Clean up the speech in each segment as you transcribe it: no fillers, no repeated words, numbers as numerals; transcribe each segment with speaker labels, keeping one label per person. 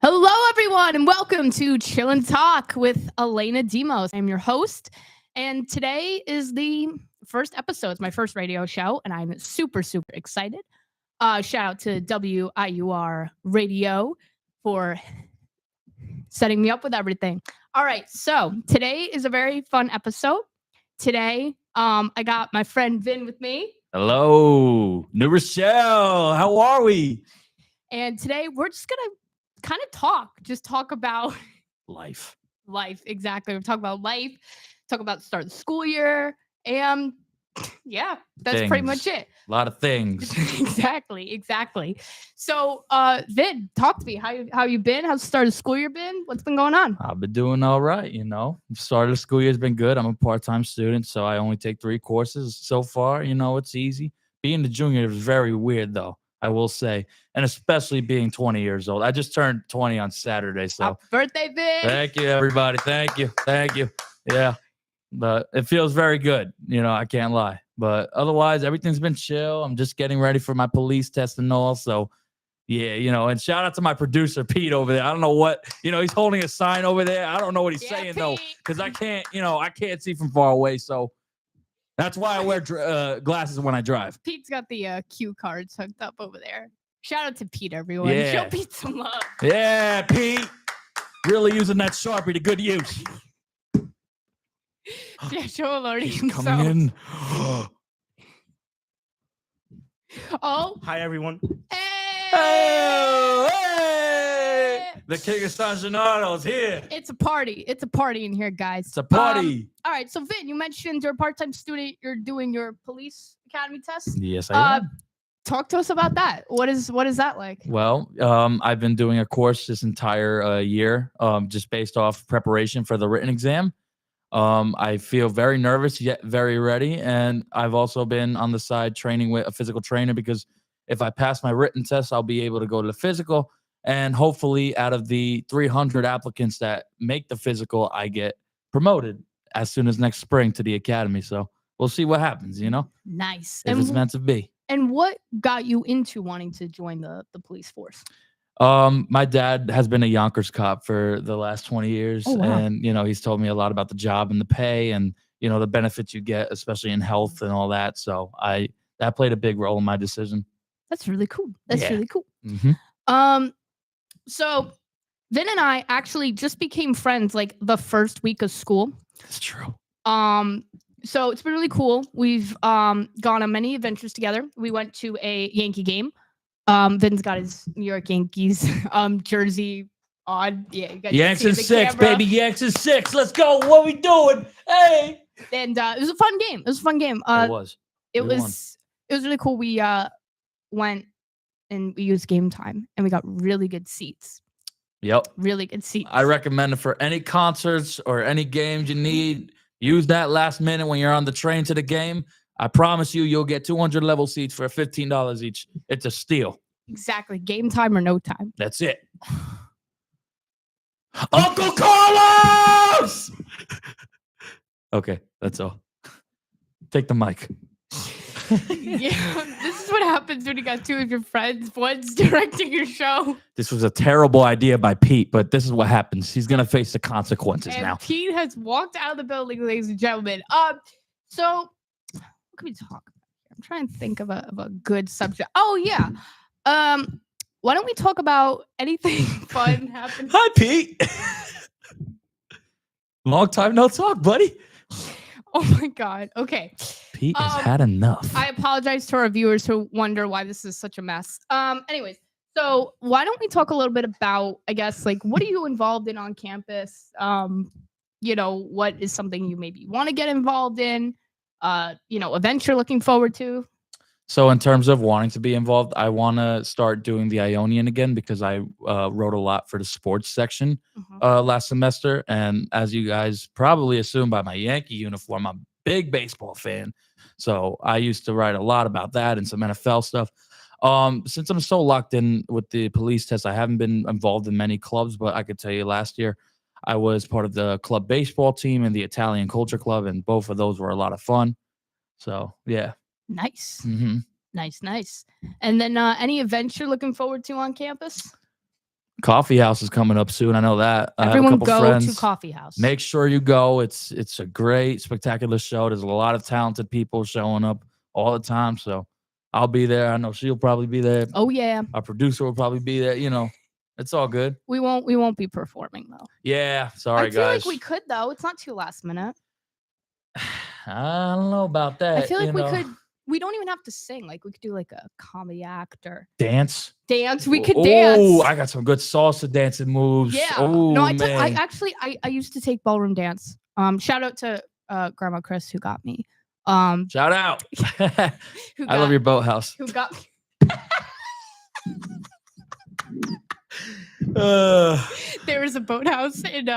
Speaker 1: Hello, everyone, and welcome to Chill and Talk with Elena Demos. I'm your host, and today is the first episode. It's my first radio show, and I'm super excited. Shout out to WIUR Radio for setting me up with everything. All right, so today is a very fun episode. Today, I got my friend Vin with me.
Speaker 2: Hello, New Rochelle. How are we?
Speaker 1: And today we're just gonna kind of talk about
Speaker 2: Life.
Speaker 1: life. Exactly. We're talking about life, talk about the start of the school year, and yeah, that's pretty much it.
Speaker 2: A lot of things.
Speaker 1: Exactly. So, Vid, talk to me. How you been? How's the start of the school year been? What's been going on?
Speaker 2: I've been doing all right, Start of the school year's been good. I'm a part-time student, so I only take 3 courses so far. It's easy. Being the junior is very weird, though, I will say, and especially being 20 years old. I just turned 20 on Saturday, so
Speaker 1: Happy birthday, Vid.
Speaker 2: thank you, everybody. Thank you. Yeah, but it feels very good. I can't lie. But otherwise, everything's been chill. I'm just getting ready for my police test and all. So, yeah, and shout out to my producer, Pete, over there. I don't know what, he's holding a sign over there. I don't know what he's saying, though, because I can't see from far away. So that's why I wear glasses when I drive.
Speaker 1: Pete's got the cue cards hooked up over there. Shout out to Pete, everyone.
Speaker 2: Yeah.
Speaker 1: Show Pete some love.
Speaker 2: Yeah, Pete. Really using that Sharpie to good use.
Speaker 1: Yeah, show Lordy himself.
Speaker 2: Coming in.
Speaker 1: Oh.
Speaker 3: Hi, everyone.
Speaker 2: Hey! The King of San Gennaro's here.
Speaker 1: It's a party. It's a party in here, guys.
Speaker 2: It's a party.
Speaker 1: All right. So, Vin, you mentioned you're a part-time student. You're doing your police academy test.
Speaker 2: Yes, I am.
Speaker 1: Talk to us about that. What is that like?
Speaker 2: Well, I've been doing a course this entire year, just based off preparation for the written exam. I feel very nervous yet very ready, and I've also been on the side training with a physical trainer because if I pass my written test, I'll be able to go to the physical, and hopefully out of the 300 applicants that make the physical, I get promoted as soon as next spring to the academy. So we'll see what happens,
Speaker 1: Nice.
Speaker 2: If it's meant to be.
Speaker 1: And what got you into wanting to join the police force?
Speaker 2: My dad has been a Yonkers cop for the last 20 years.
Speaker 1: Oh, wow.
Speaker 2: And, he's told me a lot about the job and the pay and, the benefits you get, especially in health and all that. So that played a big role in my decision.
Speaker 1: That's really cool. Really cool.
Speaker 2: Mm-hmm.
Speaker 1: So Vin and I actually just became friends like the first week of school.
Speaker 2: That's true.
Speaker 1: So it's been really cool. We've gone on many adventures together. We went to a Yankee game. Vin's got his New York Yankees jersey on. Yeah, you guys
Speaker 2: Yanks
Speaker 1: see
Speaker 2: in
Speaker 1: the
Speaker 2: 6,
Speaker 1: camera.
Speaker 2: baby. Yanks in 6. Let's go. What we doing? Hey.
Speaker 1: And it was a fun game. It was.
Speaker 2: We won.
Speaker 1: It was really cool. We went and we used Game Time, and we got really good seats.
Speaker 2: Yep.
Speaker 1: Really good seats.
Speaker 2: I recommend it for any concerts or any games you need. Use that last minute when you're on the train to the game. I promise you'll get 200 level seats for $15 each. It's a steal.
Speaker 1: Exactly. Game time or no time.
Speaker 2: That's it. Uncle Carlos! Okay, that's all. Take the mic.
Speaker 1: Yeah, this is what happens when you got two of your friends. One's directing your show.
Speaker 2: This was a terrible idea by Pete, but this is what happens. He's going to face the consequences
Speaker 1: And
Speaker 2: now.
Speaker 1: Pete has walked out of the building, ladies and gentlemen. So what can we talk about here? I'm trying to think of a good subject. Oh yeah. Why don't we talk about anything fun happening?
Speaker 2: Hi, Pete. Long time no talk, buddy.
Speaker 1: Oh my God. Okay.
Speaker 2: Pete has had enough.
Speaker 1: I apologize to our viewers who wonder why this is such a mess. Anyways, so why don't we talk a little bit about, I guess, like, what are you involved in on campus? What is something you maybe want to get involved in? Events you're looking forward to?
Speaker 2: So in terms of wanting to be involved, I want to start doing the Ionian again because I wrote a lot for the sports section last semester. And as you guys probably assume by my Yankee uniform, I'm a big baseball fan. So I used to write a lot about that and some NFL stuff. Since I'm so locked in with the police test, I haven't been involved in many clubs, but I could tell you last year I was part of the club baseball team and the Italian Culture Club, and both of those were a lot of fun. So, yeah.
Speaker 1: Nice.
Speaker 2: Mm-hmm.
Speaker 1: Nice. And then any events you're looking forward to on campus?
Speaker 2: Coffee House is coming up soon. I know that. I have a
Speaker 1: Everyone
Speaker 2: couple
Speaker 1: go
Speaker 2: friends.
Speaker 1: to Coffee House.
Speaker 2: Make sure you go. It's a great, spectacular show. There's a lot of talented people showing up all the time. So I'll be there. I know she'll probably be there.
Speaker 1: Oh yeah.
Speaker 2: Our producer will probably be there. It's all good.
Speaker 1: We won't be performing though.
Speaker 2: Yeah. Sorry,
Speaker 1: I feel
Speaker 2: guys.
Speaker 1: like we could though. It's not too last minute.
Speaker 2: I don't know about that.
Speaker 1: I feel like we could. We don't even have to sing. Like we could do like a comedy act or
Speaker 2: dance.
Speaker 1: We could dance.
Speaker 2: Oh, I got some good salsa dancing moves.
Speaker 1: Yeah.
Speaker 2: Oh,
Speaker 1: no,
Speaker 2: man.
Speaker 1: I used to take ballroom dance. Shout out to Grandma Chris who got me.
Speaker 2: Shout out. I love your boathouse.
Speaker 1: Who got me? There was a boathouse in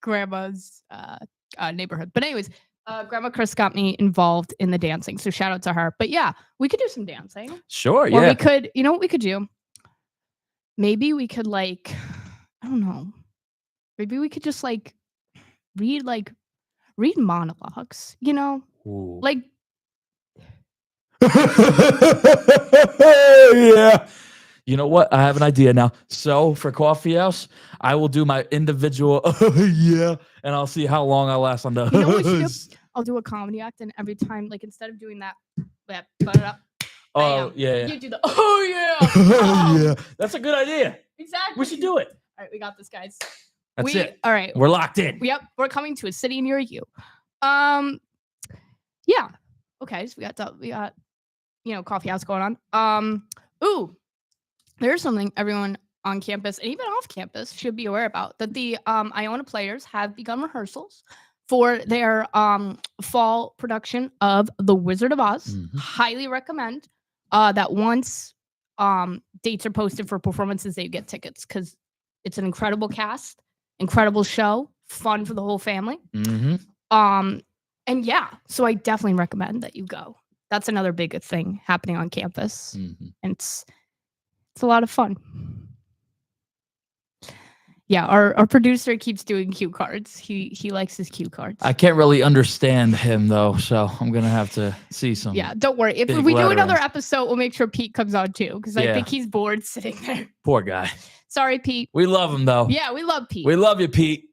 Speaker 1: Grandma's neighborhood. But anyways, Grandma Chris got me involved in the dancing. So shout out to her. But yeah, we could do some dancing.
Speaker 2: Sure,
Speaker 1: Or we could, you know what we could do? Maybe we could I don't know. Maybe we could just read monologues,
Speaker 2: Ooh.
Speaker 1: Like
Speaker 2: yeah. You know what? I have an idea now. So for Coffee House, I will do my individual yeah, and I'll see how long I last on the.
Speaker 1: You know what we should do? I'll do a comedy act, and every time, instead of doing that, put it up.
Speaker 2: Oh yeah.
Speaker 1: You do the yeah.
Speaker 2: Oh yeah. That's a good idea.
Speaker 1: Exactly.
Speaker 2: We should do it.
Speaker 1: All right, we got this, guys.
Speaker 2: That's it.
Speaker 1: All right.
Speaker 2: We're locked in.
Speaker 1: Yep, we're coming to a city near you. Yeah. Okay, so we got Coffee House going on. Ooh, there's something everyone on campus and even off campus should be aware about, that the Iona players have begun rehearsals for their fall production of The Wizard of Oz.
Speaker 2: Mm-hmm.
Speaker 1: Highly recommend that once dates are posted for performances, they get tickets, because it's an incredible cast, incredible show, fun for the whole family.
Speaker 2: Mm-hmm.
Speaker 1: And yeah, so I definitely recommend that you go. That's another big thing happening on campus.
Speaker 2: Mm-hmm.
Speaker 1: And it's a lot of fun. Yeah, our producer keeps doing cue cards. He likes his cue cards.
Speaker 2: I can't really understand him though, so I'm gonna have to see some.
Speaker 1: Yeah, don't worry. If we do another episode, we'll make sure Pete comes on too, because I think he's bored sitting there.
Speaker 2: Poor guy.
Speaker 1: Sorry, Pete.
Speaker 2: We love him though.
Speaker 1: Yeah, we love Pete.
Speaker 2: We love you, Pete.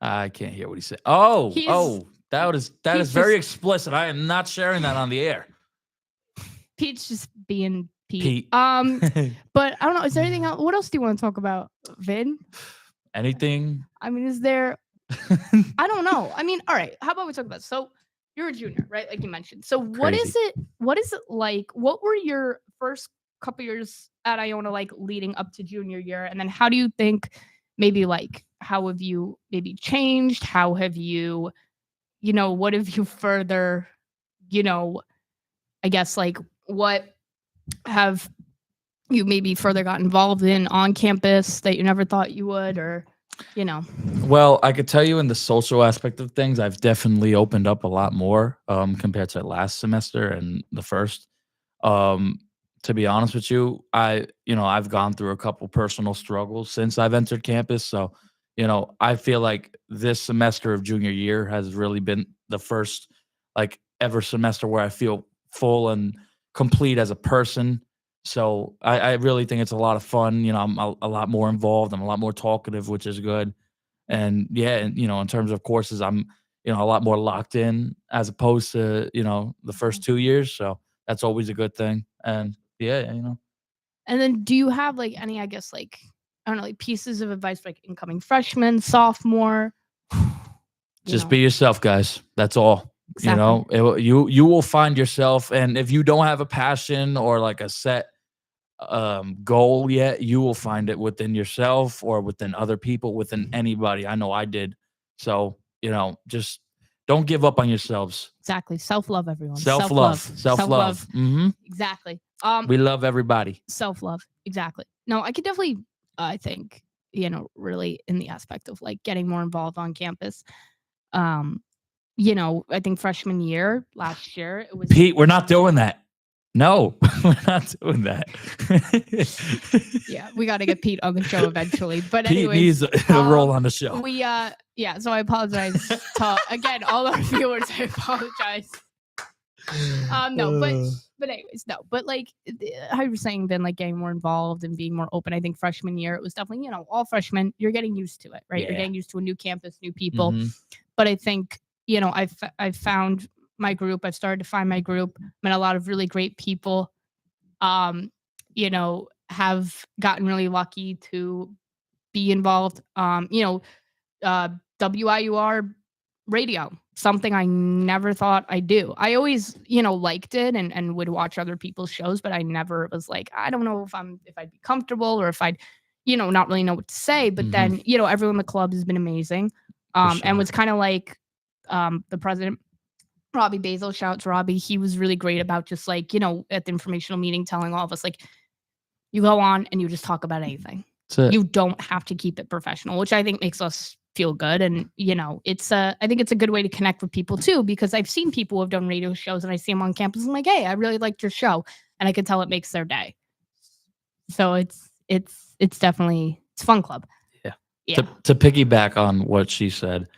Speaker 2: I can't hear what he said. That is very explicit. I am not sharing that on the air.
Speaker 1: Pete's just being
Speaker 2: Pete.
Speaker 1: But I don't know. Is there anything else? What else do you want to talk about, Vin?
Speaker 2: Anything?
Speaker 1: I mean, is there? I don't know. I mean, all right. How about we talk about? So you're a junior, right? Like you mentioned. So what is it? What is it like? What were your first couple years at Iona like leading up to junior year? And then how do you think maybe how have you maybe changed? How have you, what have you further, I guess what have you maybe further got involved in on campus that you never thought you would, or,
Speaker 2: Well, I could tell you in the social aspect of things, I've definitely opened up a lot more compared to last semester and the first. To be honest with you, I've gone through a couple personal struggles since I've entered campus. So, I feel like this semester of junior year has really been the first ever semester where I feel full and complete as a person. So I really think it's a lot of fun. I'm a lot more involved. I'm a lot more talkative, which is good. And yeah, and in terms of courses, I'm a lot more locked in as opposed to the first 2 years. So that's always a good thing. And yeah,
Speaker 1: And then do you have any, I guess I don't know, pieces of advice for incoming freshmen, sophomore?
Speaker 2: Just be yourself, guys. That's all.
Speaker 1: Exactly.
Speaker 2: You will find yourself, and if you don't have a passion or a set goal yet, you will find it within yourself or within other people, within anybody. I know I did. So just don't give up on yourselves.
Speaker 1: Exactly. Self-love, everyone.
Speaker 2: Self-love. Mm-hmm.
Speaker 1: Exactly.
Speaker 2: We love everybody.
Speaker 1: Self-love. Exactly. No, I could definitely, I think, really in the aspect of getting more involved on campus. I think freshman year, last year, it was
Speaker 2: Pete, we're not doing that. No, we're not doing that.
Speaker 1: Yeah, we got to get Pete on the show eventually. But
Speaker 2: Pete
Speaker 1: anyways,
Speaker 2: needs a role on the show.
Speaker 1: So I apologize to, again, all our viewers. I apologize. No, but But anyways, no. But like how you were saying, then like getting more involved and being more open. I think freshman year, it was definitely, all freshmen, you're getting used to it, right? You're
Speaker 2: Yeah.
Speaker 1: getting used to a new campus, new people.
Speaker 2: Mhm.
Speaker 1: But I think, I've found my group. I've started to find my group. Met a lot of really great people. Have gotten really lucky to be involved. WIUR radio, something I never thought I'd do. I always, liked it and would watch other people's shows, but I never was like, I don't know if I'd be comfortable or if I'd, not really know what to say. But then, everyone in the club has been amazing. And was kind of like the president, Robbie Basil, shout out to Robbie. He was really great about just like, at the informational meeting, telling all of us, like, you go on and you just talk about anything. You don't have to keep it professional, which I think makes us feel good. And, I think it's a good way to connect with people too, because I've seen people who have done radio shows and I see them on campus. And I'm like, hey, I really liked your show. And I can tell it makes their day. So it's definitely, it's fun club.
Speaker 2: Yeah. To piggyback on what she said,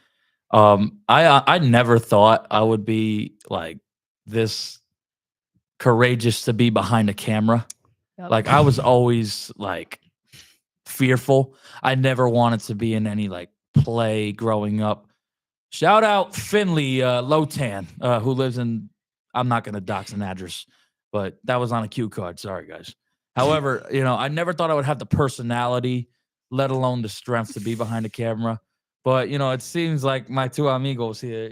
Speaker 2: I never thought I would be like this courageous to be behind a camera. Yep. Like I was always like fearful. I never wanted to be in any like play growing up. Shout out Finley Lotan, who lives in, I'm not going to dox an address, but that was on a cue card. Sorry, guys. However, I never thought I would have the personality, let alone the strength to be behind a camera. But, it seems like my two amigos here,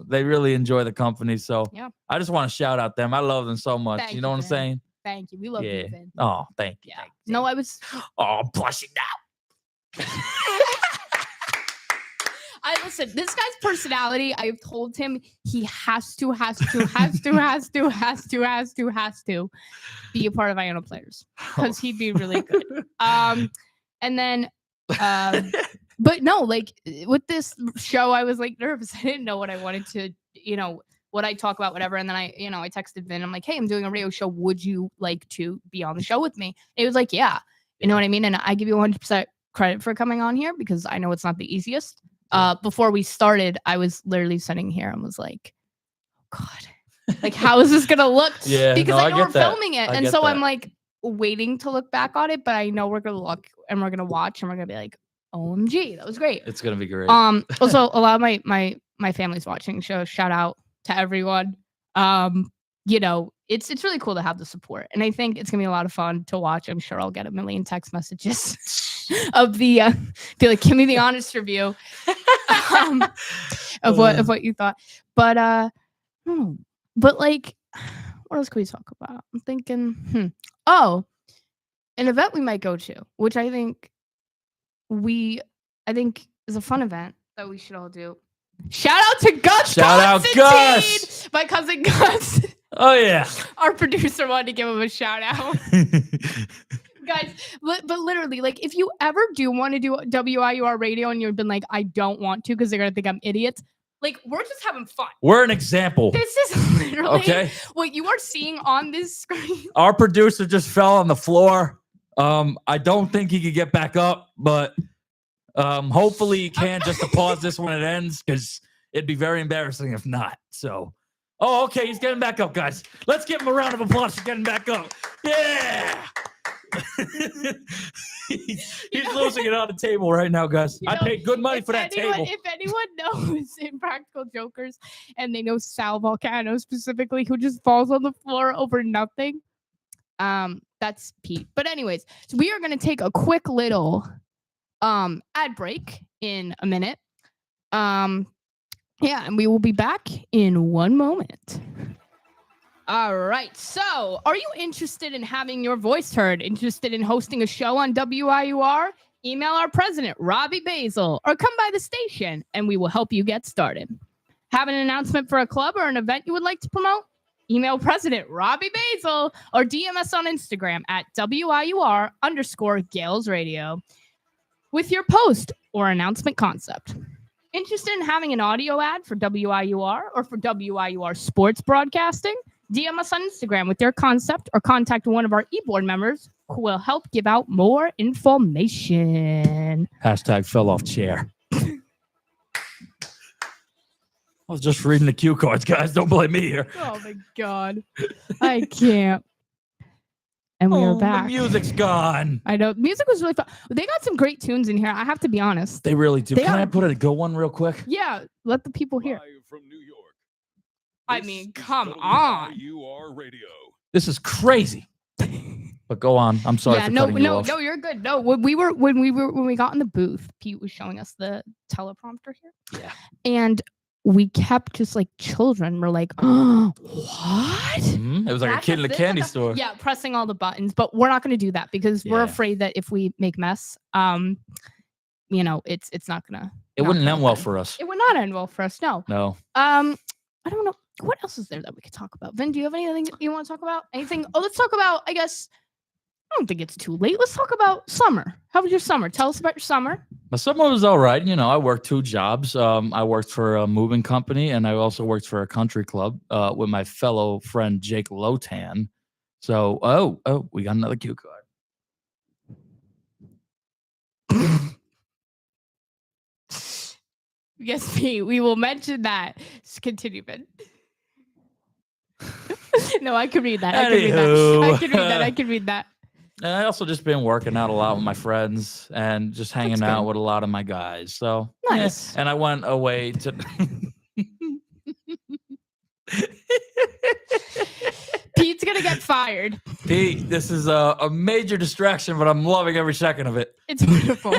Speaker 2: they really enjoy the company. So I just want to shout out them. I love them so much.
Speaker 1: Thank
Speaker 2: you know what I'm saying?
Speaker 1: Thank you. We love you, Vin.
Speaker 2: Oh, thank you.
Speaker 1: Yeah.
Speaker 2: Thank you.
Speaker 1: No, I was.
Speaker 2: Oh, I'm blushing now.
Speaker 1: Listen, this guy's personality, I've told him he has to be a part of Iona Players because he'd be really good. And then, but no, like with this show, I was like nervous. I didn't know what I wanted to, what I talk about, whatever. And then I texted Vin. I'm like, hey, I'm doing a radio show. Would you like to be on the show with me? It was like, yeah, you know what I mean? And I give you 100% credit for coming on here because I know it's not the easiest. Before we started, I was literally sitting here and was like, oh God, like, how is this going to look? Because I know we're filming it. And so I'm like waiting to look back on it, but I know we're going to look and we're going to watch and we're going to be like, OMG, that was great.
Speaker 2: It's going to be great.
Speaker 1: Also, a lot of my family's watching, so shout out to everyone. It's really cool to have the support, and I think it's gonna be a lot of fun to watch. I'm sure I'll get a million text messages of the be like, give me the honest review of what you thought. But but like, what else can we talk about? I'm thinking, an event we might go to, which I think is a fun event that we should all do. Shout out to Gus.
Speaker 2: Shout out Gus.
Speaker 1: My cousin Gus.
Speaker 2: Oh yeah.
Speaker 1: Our producer wanted to give him a shout out. Guys, but literally, like, if you ever do want to do WIUR radio and you've been like, I don't want to because they're gonna think I'm idiots. Like, we're just having fun.
Speaker 2: We're an example.
Speaker 1: This is literally what you are seeing on this screen.
Speaker 2: Our producer just fell on the floor. I don't think he could get back up, but hopefully he can just to pause this when it ends because it'd be very embarrassing if not. So, okay, he's getting back up, guys. Let's give him a round of applause for getting back up. Yeah. he's losing it on the table right now, guys. I paid good money for that table.
Speaker 1: If anyone knows Impractical Jokers and they know Sal Volcano specifically, who just falls on the floor over nothing, that's Pete. But anyways, so we are going to take a quick little ad break in a minute. And we will be back in one moment. All right. So, are you interested in having your voice heard? Interested in hosting a show on WIUR? Email our president, Robbie Basil, or come by the station and we will help you get started. Have an announcement for a club or an event you would like to promote? Email President Robbie Basil or DM us on Instagram at WIUR_Gales Radio with your post or announcement concept. Interested in having an audio ad for WIUR or for WIUR sports broadcasting? DM us on Instagram with your concept or contact one of our e-board members who will help give out more information.
Speaker 2: # fell off chair. I was just reading the cue cards, guys. Don't blame me here.
Speaker 1: Oh my God. I can't. And we are back.
Speaker 2: The music's gone.
Speaker 1: I know. Music was really fun. They got some great tunes in here. I have to be honest.
Speaker 2: They really do. Can I put a good one real quick?
Speaker 1: Yeah. Let the people hear.
Speaker 3: Live from New York.
Speaker 1: I mean, come on.
Speaker 3: WRUR Radio.
Speaker 2: This is crazy. But go on. I'm sorry for cutting you off.
Speaker 1: No, you're good. No, when we got in the booth, Pete was showing us the teleprompter here.
Speaker 2: Yeah.
Speaker 1: And we kept just like children. We're like, oh, what?
Speaker 2: Mm-hmm. It was like a kid in a candy store.
Speaker 1: Yeah, pressing all the buttons. But we're not going to do that because we're afraid that if we make mess, it's not gonna.
Speaker 2: It wouldn't end well for us.
Speaker 1: It would not end well for us. No.
Speaker 2: No.
Speaker 1: I don't know. What else is there that we could talk about? Vin, do you have anything you want to talk about? Anything? Oh, let's talk about, I guess, I don't think it's too late. Let's talk about summer. How was your summer? Tell us about your summer.
Speaker 2: My summer was all right. I worked 2 jobs. I worked for a moving company, and I also worked for a country club with my fellow friend, Jake Lotan. So, we got another cue card.
Speaker 1: Yes, Pete, we will mention that. Just continue, Ben. No, I can read that. I can read that.
Speaker 2: And I also just been working out a lot with my friends and just hanging out with a lot of my guys. So
Speaker 1: nice.
Speaker 2: And I went away to.
Speaker 1: Pete's gonna get fired.
Speaker 2: Pete, this is a major distraction, but I'm loving every second of it.
Speaker 1: It's beautiful.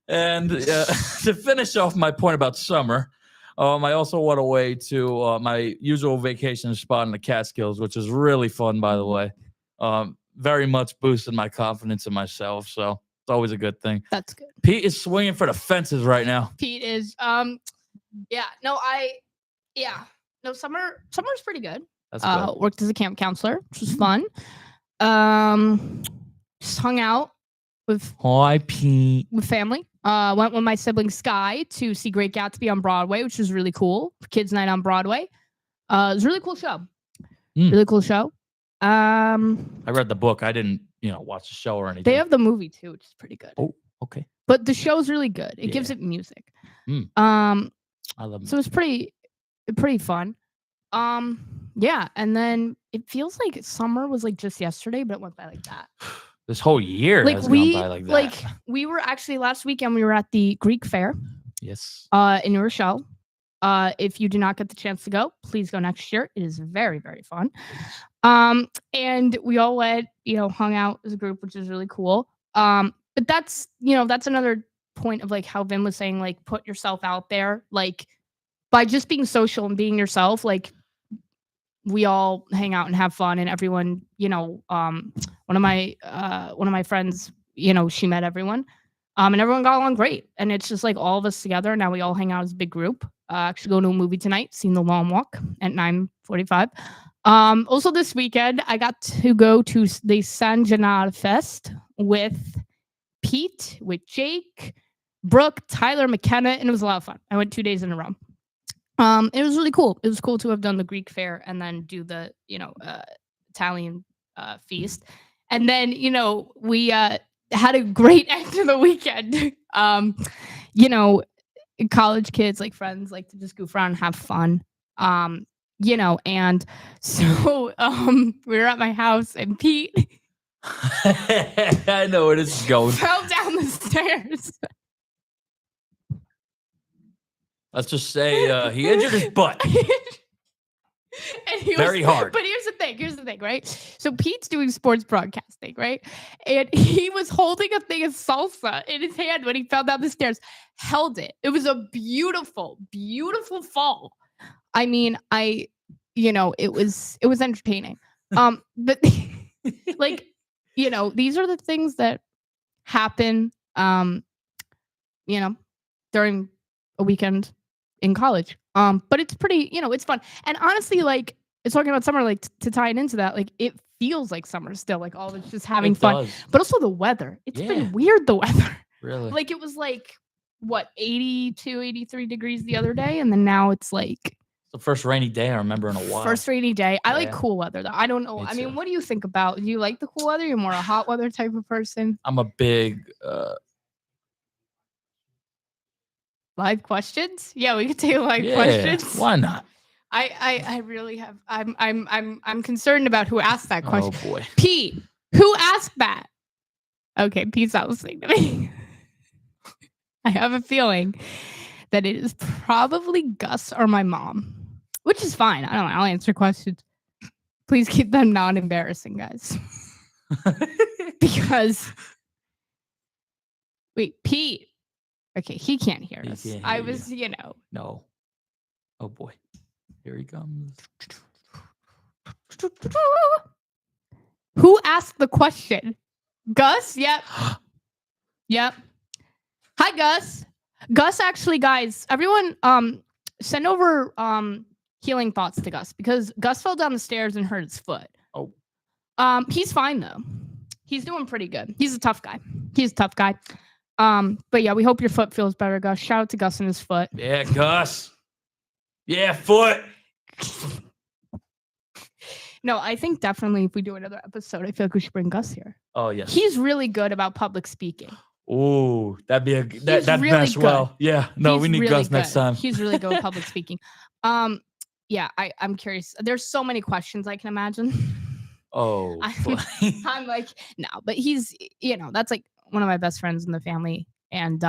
Speaker 2: And to finish off my point about summer, I also went away to my usual vacation spot in the Catskills, which is really fun, by the way. Very much boosted my confidence in myself, so it's always a good thing.
Speaker 1: That's good.
Speaker 2: Pete is swinging for the fences right now.
Speaker 1: Pete is, summer's pretty good.
Speaker 2: That's good.
Speaker 1: Worked as a camp counselor, which was fun. Just hung out with
Speaker 2: Pete.
Speaker 1: With family. Went with my sibling Sky to see Great Gatsby on Broadway, which was really cool. Kids Night on Broadway. It was a really cool show. Really cool show.
Speaker 2: I read the book. I didn't, watch the show or anything.
Speaker 1: They have the movie too, which is pretty good.
Speaker 2: Oh, okay.
Speaker 1: But the show's really good. It gives it music.
Speaker 2: I love music.
Speaker 1: So it's pretty fun. And then it feels like summer was like just yesterday, but it went by like that.
Speaker 2: This whole year has gone by like that.
Speaker 1: Like we were actually last weekend, we were at the Greek Fair.
Speaker 2: Yes.
Speaker 1: In New Rochelle. If you do not get the chance to go, please go next year. It is very, very fun. And we all went, hung out as a group, which is really cool. But that's another point of like how Vin was saying, like, put yourself out there, like by just being social and being yourself, like we all hang out and have fun, and everyone, one of my friends, she met everyone, and everyone got along great. And it's just like all of us together. Now we all hang out as a big group. Actually going to a movie tonight, seeing The Long Walk at 9:45. Also this weekend, I got to go to the San Gennaro Fest with Pete, with Jake, Brooke, Tyler, McKenna, and it was a lot of fun. I went 2 days in a row. It was really cool. It was cool to have done the Greek Fair and then do the, Italian feast. And then, we had a great end to the weekend. College kids, like friends, like to just goof around and have fun. And so we were at my house and Pete
Speaker 2: I know where this is going.
Speaker 1: fell down the stairs.
Speaker 2: Let's just say he injured his butt.
Speaker 1: And he
Speaker 2: Very hard.
Speaker 1: But here's the thing, right? So Pete's doing sports broadcasting, right? And he was holding a thing of salsa in his hand when he fell down the stairs. Held it. It was a beautiful, beautiful fall. I mean, it was entertaining. But like, these are the things that happen, during a weekend in college. But it's pretty, it's fun. And honestly, like, it's talking about summer, like to tie it into that, like it feels like summer still, like all of it's just having fun.
Speaker 2: Does.
Speaker 1: But also the weather. It's been weird, the weather.
Speaker 2: Really?
Speaker 1: Like it was like, 82, 83 degrees the other day. And then now it's like
Speaker 2: the first rainy day I remember in a while.
Speaker 1: First rainy day. I like cool weather though. I don't know.
Speaker 2: Me too.
Speaker 1: What do you think about? Do you like the cool weather? You're more a hot weather type of person?
Speaker 2: I'm a big
Speaker 1: Live questions? Yeah, we could take live
Speaker 2: Yeah,
Speaker 1: questions.
Speaker 2: why not?
Speaker 1: I really have. I'm concerned about who asked that question.
Speaker 2: Oh boy.
Speaker 1: Pete, who asked that? Okay, Pete's not listening to me. I have a feeling that it is probably Gus or my mom, which is fine. I don't know. I'll answer questions. Please keep them not embarrassing, guys. Because wait, Pete. Okay, he can't hear us.
Speaker 2: Can't
Speaker 1: I
Speaker 2: hear
Speaker 1: was,
Speaker 2: No. Oh boy. Here he comes.
Speaker 1: Who asked the question? Gus? Yep. Yep. Hi, Gus. Gus, actually, guys, everyone, send over healing thoughts to Gus because Gus fell down the stairs and hurt his foot.
Speaker 2: Oh.
Speaker 1: He's fine though. He's doing pretty good. He's a tough guy. But yeah, we hope your foot feels better, Gus. Shout out to Gus and his foot.
Speaker 2: Yeah, Gus. Yeah, foot.
Speaker 1: No, I think definitely if we do another episode, I feel like we should bring Gus here.
Speaker 2: Oh yes.
Speaker 1: He's really good about public speaking.
Speaker 2: Oh, that'd be that
Speaker 1: really
Speaker 2: mesh
Speaker 1: good.
Speaker 2: well. Yeah. No, we need
Speaker 1: really
Speaker 2: Gus
Speaker 1: good.
Speaker 2: next time.
Speaker 1: He's really good with public speaking. Yeah, I'm curious. There's so many questions I can imagine.
Speaker 2: Oh,
Speaker 1: I'm like, no, but he's, that's like one of my best friends in the family. And,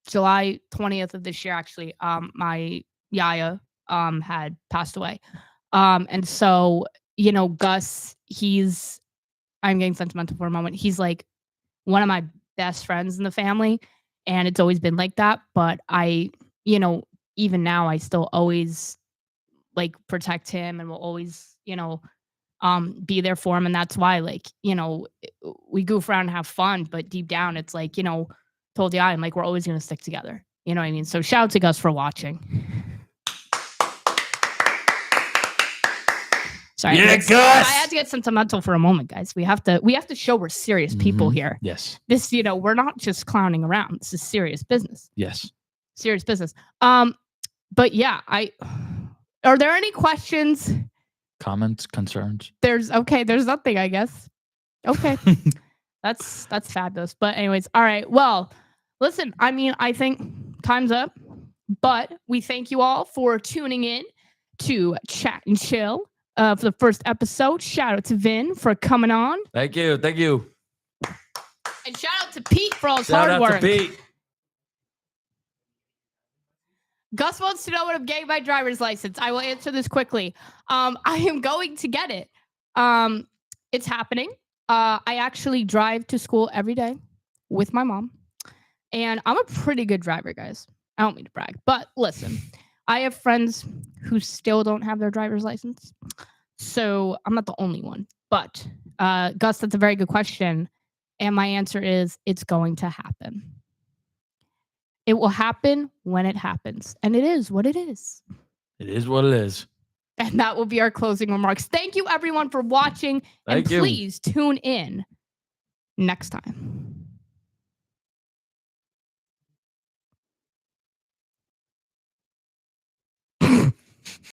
Speaker 1: July 20th of this year, actually, my Yaya, had passed away. And so, Gus, I'm getting sentimental for a moment. He's like one of my best friends in the family. And it's always been like that. But even now I still always like protect him and will always, be there for him. And that's why, we goof around and have fun, but deep down it's like, told you I'm like, we're always going to stick together. You know what I mean? So shout out to Gus for watching. Sorry,
Speaker 2: yeah,
Speaker 1: Gus. I had to get sentimental for a moment, guys. We have to show we're serious people here.
Speaker 2: Yes.
Speaker 1: This, we're not just clowning around. This is serious business.
Speaker 2: Yes.
Speaker 1: Serious business. But yeah, are there any questions?
Speaker 2: Comments, concerns?
Speaker 1: There's nothing, I guess. Okay. That's fabulous. But anyways, all right. Well, listen, I mean, I think time's up, but we thank you all for tuning in to Chat and Chill for the first episode. Shout out to Vin for coming on.
Speaker 2: Thank you.
Speaker 1: And shout out to Pete for all his hard work.
Speaker 2: Shout out to Pete.
Speaker 1: Gus wants to know when I'm getting my driver's license. I will answer this quickly. I am going to get it. It's happening. I actually drive to school every day with my mom. And I'm a pretty good driver, guys. I don't mean to brag. But listen, I have friends who still don't have their driver's license. So I'm not the only one. But Gus, that's a very good question. And my answer is it's going to happen. It will happen when it happens. And it is what it is.
Speaker 2: It is what it is.
Speaker 1: And that will be our closing remarks. Thank you, everyone, for watching.
Speaker 2: Thank you.
Speaker 1: Please tune in next time.